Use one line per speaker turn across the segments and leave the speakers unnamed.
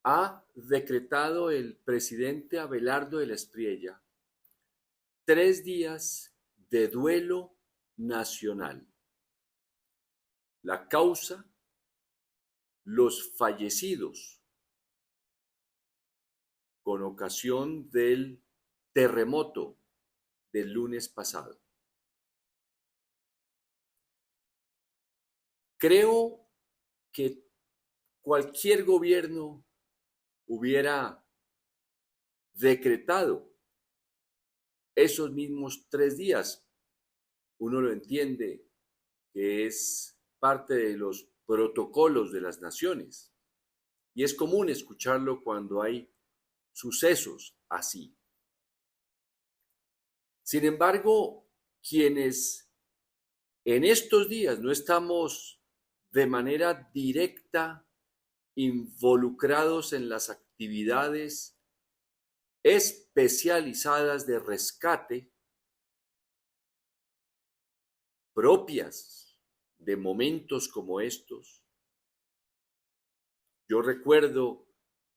ha decretado el presidente Abelardo de la Espriella 3 días de duelo nacional. La causa, los fallecidos con ocasión del terremoto del lunes pasado. Creo que cualquier gobierno hubiera decretado esos mismos 3 días. Uno lo entiende que es parte de los protocolos de las naciones y es común escucharlo cuando hay sucesos así. Sin embargo, quienes en estos días no estamos de manera directa involucrados en las actividades especializadas de rescate propias de momentos como estos. Yo recuerdo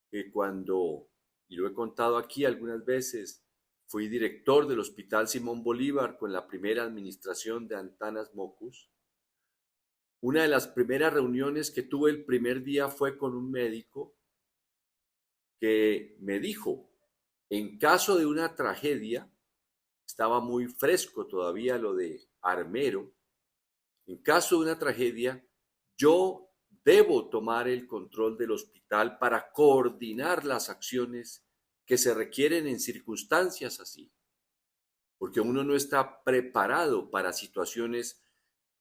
que cuando, y lo he contado aquí algunas veces, fui director del Hospital Simón Bolívar con la primera administración de Antanas Mockus. Una de las primeras reuniones que tuve el primer día fue con un médico que me dijo, en caso de una tragedia, estaba muy fresco todavía lo de Armero, en caso de una tragedia, yo debo tomar el control del hospital para coordinar las acciones que se requieren en circunstancias así, porque uno no está preparado para situaciones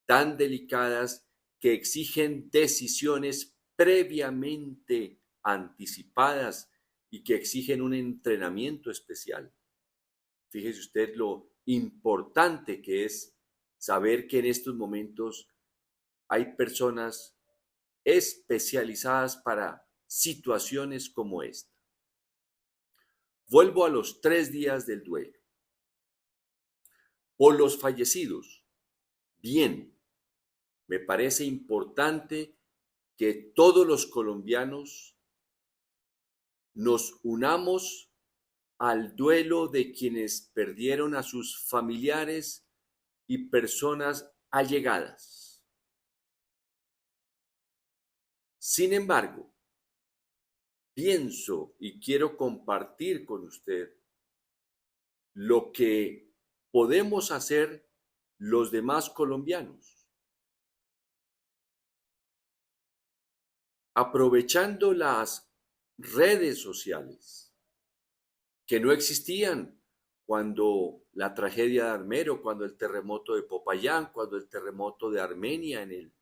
tan delicadas que exigen decisiones previamente anticipadas y que exigen un entrenamiento especial. Fíjese usted lo importante que es saber que en estos momentos hay personas especializadas para situaciones como esta. Vuelvo a los 3 días del duelo. Por los fallecidos, bien, me parece importante que todos los colombianos nos unamos al duelo de quienes perdieron a sus familiares y personas allegadas. Sin embargo, pienso y quiero compartir con usted lo que podemos hacer los demás colombianos, aprovechando las redes sociales que no existían cuando la tragedia de Armero, cuando el terremoto de Popayán, cuando el terremoto de Armenia en el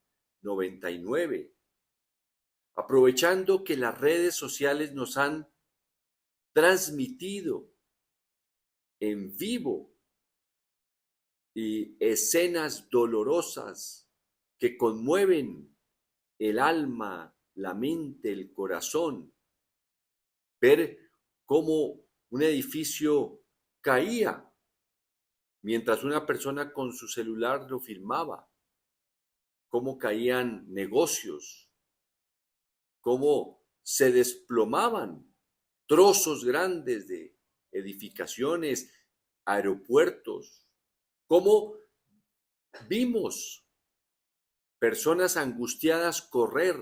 99, aprovechando que las redes sociales nos han transmitido en vivo y escenas dolorosas que conmueven el alma, la mente, el corazón, ver cómo un edificio caía mientras una persona con su celular lo filmaba, cómo caían negocios, cómo se desplomaban trozos grandes de edificaciones, aeropuertos, cómo vimos personas angustiadas correr,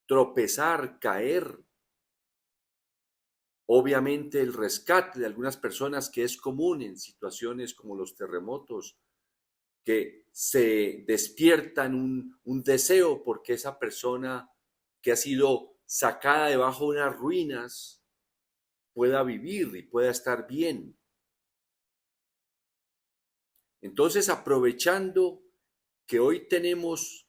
tropezar, caer. Obviamente el rescate de algunas personas que es común en situaciones como los terremotos, que se despiertan un deseo porque esa persona que ha sido sacada debajo de unas ruinas pueda vivir y pueda estar bien. Entonces, aprovechando que hoy tenemos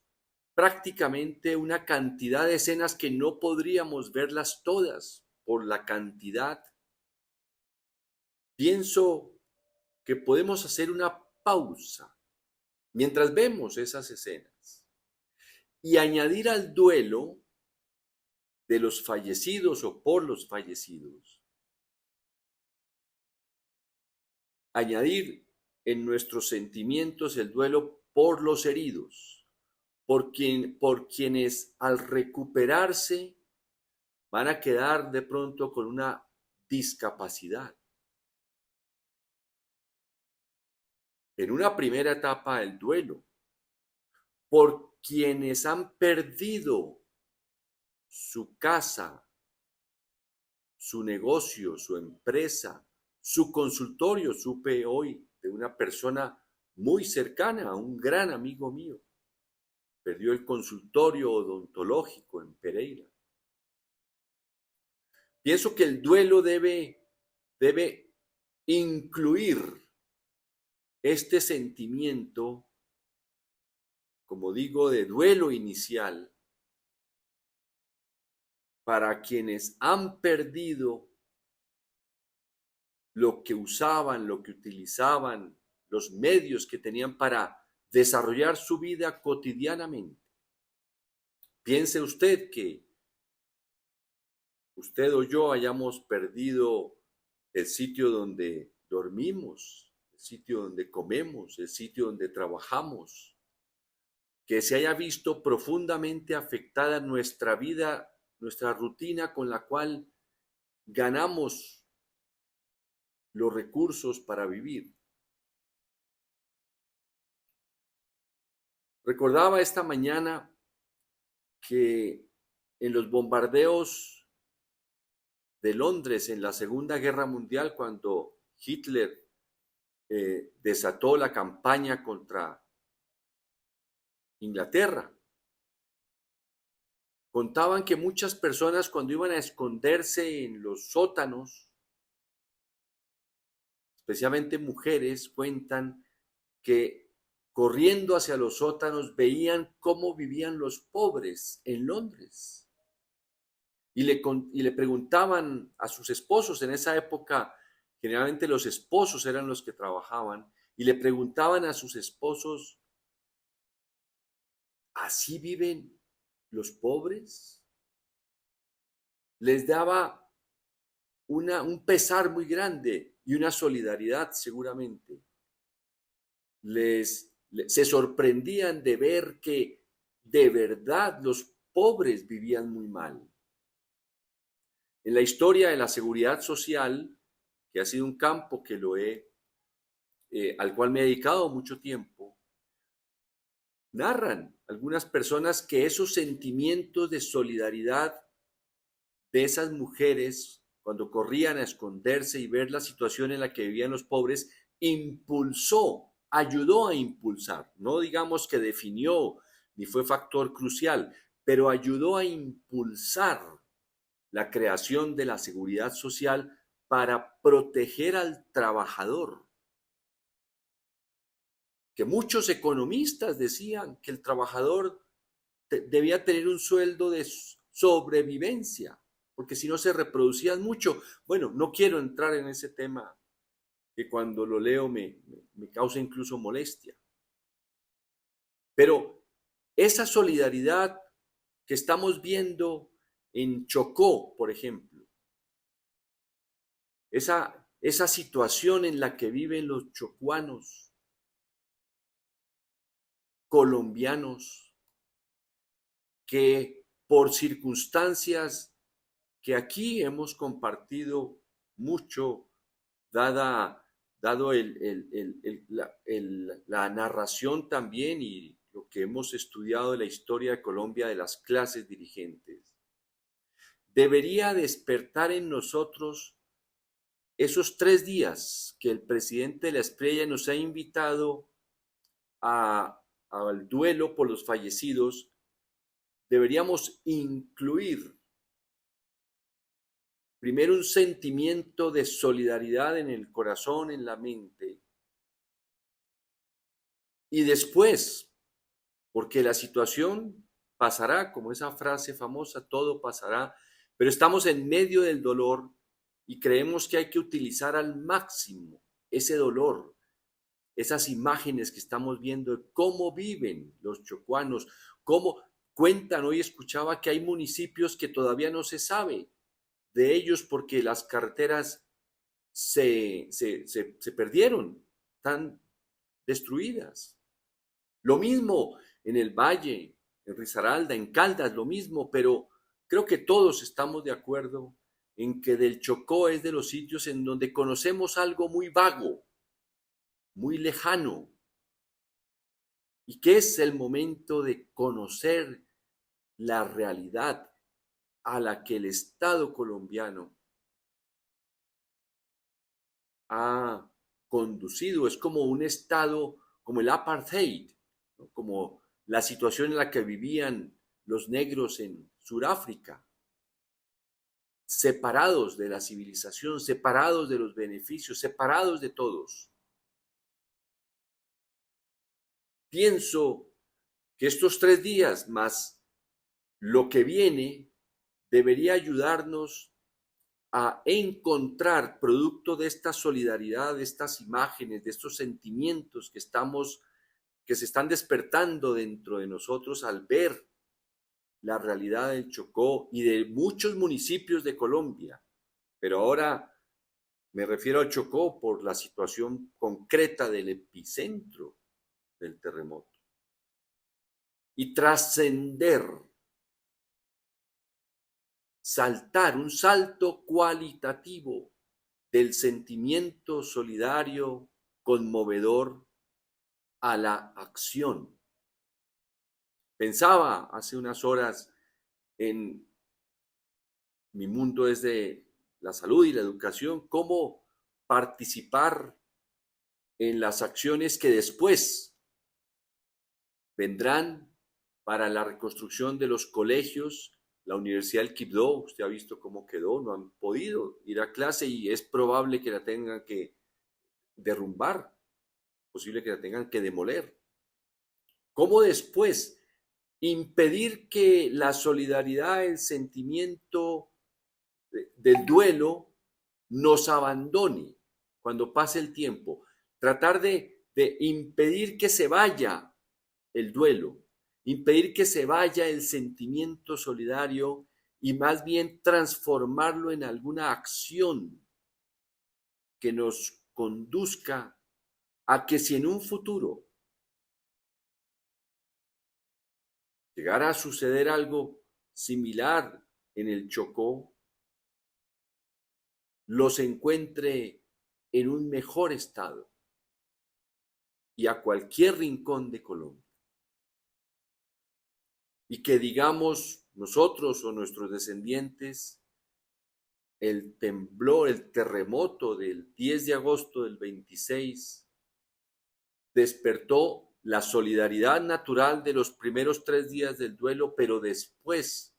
prácticamente una cantidad de escenas que no podríamos verlas todas por la cantidad, pienso que podemos hacer una pausa mientras vemos esas escenas y añadir al duelo de los fallecidos o por los fallecidos, añadir en nuestros sentimientos el duelo por los heridos, por quienes al recuperarse van a quedar de pronto con una discapacidad. En una primera etapa del duelo, por quienes han perdido su casa, su negocio, su empresa, su consultorio. Supe hoy de una persona muy cercana, un gran amigo mío. Perdió el consultorio odontológico en Pereira. Pienso que el duelo debe incluir este sentimiento, como digo, de duelo inicial para quienes han perdido lo que usaban, lo que utilizaban, los medios que tenían para desarrollar su vida cotidianamente. Piense usted que usted o yo hayamos perdido el sitio donde dormimos, el sitio donde comemos, el sitio donde trabajamos, que se haya visto profundamente afectada nuestra vida, nuestra rutina con la cual ganamos los recursos para vivir. Recordaba esta mañana que en los bombardeos de Londres en la Segunda Guerra Mundial, cuando Hitler desató la campaña contra Inglaterra, contaban que muchas personas cuando iban a esconderse en los sótanos, especialmente mujeres, cuentan que corriendo hacia los sótanos veían cómo vivían los pobres en Londres. Y le preguntaban a sus esposos, en esa época generalmente los esposos eran los que trabajaban, y le preguntaban a sus esposos, ¿así viven los pobres? Les daba un pesar muy grande y una solidaridad seguramente. Se sorprendían de ver que de verdad los pobres vivían muy mal. En la historia de la seguridad social, que ha sido un campo que al cual me he dedicado mucho tiempo, narran algunas personas que esos sentimientos de solidaridad de esas mujeres, cuando corrían a esconderse y ver la situación en la que vivían los pobres, ayudó a impulsar, no digamos que definió ni fue factor crucial, pero ayudó a impulsar la creación de la seguridad social para proteger al trabajador. Que muchos economistas decían que el trabajador debía tener un sueldo de sobrevivencia, porque si no se reproducían mucho. Bueno, no quiero entrar en ese tema que cuando lo leo me causa incluso molestia. Pero esa solidaridad que estamos viendo en Chocó, por ejemplo, esa situación en la que viven los chocuanos, colombianos, que por circunstancias que aquí hemos compartido mucho, dado la narración también y lo que hemos estudiado de la historia de Colombia de las clases dirigentes, debería despertar en nosotros esos 3 días que el presidente de la Estrella nos ha invitado al duelo por los fallecidos. Deberíamos incluir primero un sentimiento de solidaridad en el corazón, en la mente, y después, porque la situación pasará, como esa frase famosa, todo pasará, pero estamos en medio del dolor y creemos que hay que utilizar al máximo ese dolor, esas imágenes que estamos viendo de cómo viven los chocuanos, cómo cuentan. Hoy escuchaba que hay municipios que todavía no se sabe de ellos porque las carreteras se perdieron, están destruidas. Lo mismo en el Valle, en Risaralda, en Caldas, lo mismo, pero creo que todos estamos de acuerdo en que del Chocó es de los sitios en donde conocemos algo muy vago, muy lejano, y que es el momento de conocer la realidad a la que el Estado colombiano ha conducido. Es como un Estado, como el apartheid, ¿no? Como la situación en la que vivían los negros en Sudáfrica, separados de la civilización, separados de los beneficios, separados de todos. Pienso que estos 3 días más lo que viene debería ayudarnos a encontrar, producto de esta solidaridad, de estas imágenes, de estos sentimientos que se están despertando dentro de nosotros al ver la realidad del Chocó y de muchos municipios de Colombia. Pero ahora me refiero al Chocó por la situación concreta del epicentro del terremoto. Y trascender, saltar, un salto cualitativo del sentimiento solidario, conmovedor, a la acción. Pensaba hace unas horas en mi mundo es de la salud y la educación, cómo participar en las acciones que después vendrán para la reconstrucción de los colegios. La Universidad del Quibdó, usted ha visto cómo quedó, no han podido ir a clase y es probable que la tengan que derrumbar, posible que la tengan que demoler. ¿Cómo después impedir que la solidaridad, el sentimiento del duelo nos abandone cuando pase el tiempo? Tratar de impedir que se vaya el duelo, impedir que se vaya el sentimiento solidario y más bien transformarlo en alguna acción que nos conduzca a que si en un futuro llegara a suceder algo similar en el Chocó, los encuentre en un mejor estado y a cualquier rincón de Colombia. Y que digamos nosotros o nuestros descendientes, el temblor, el terremoto del 10 de agosto del 26 despertó la solidaridad natural de los primeros 3 días del duelo, pero después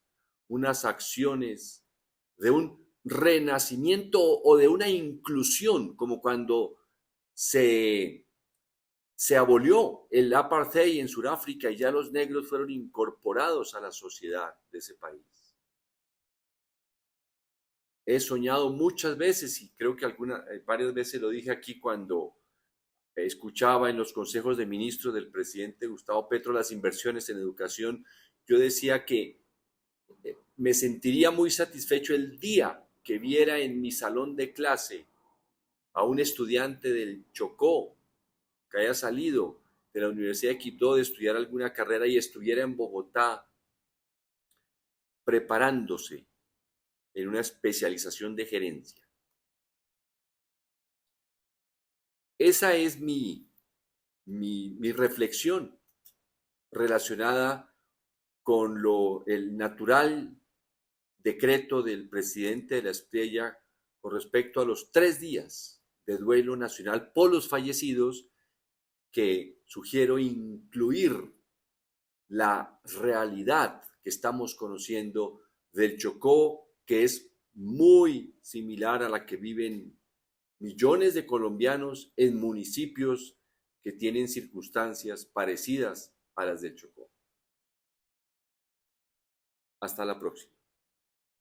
unas acciones de un renacimiento o de una inclusión, como cuando se abolió el apartheid en Sudáfrica y ya los negros fueron incorporados a la sociedad de ese país. He soñado muchas veces y creo que varias veces lo dije aquí cuando escuchaba en los consejos de ministros del presidente Gustavo Petro las inversiones en educación. Yo decía que me sentiría muy satisfecho el día que viera en mi salón de clase a un estudiante del Chocó que haya salido de la Universidad de Quibdó de estudiar alguna carrera y estuviera en Bogotá preparándose en una especialización de gerencia. Esa es mi reflexión relacionada con el natural decreto del presidente de la Estrella con respecto a los 3 días de duelo nacional por los fallecidos, que sugiero incluir la realidad que estamos conociendo del Chocó, que es muy similar a la que viven millones de colombianos en municipios que tienen circunstancias parecidas a las del Chocó. Hasta la próxima.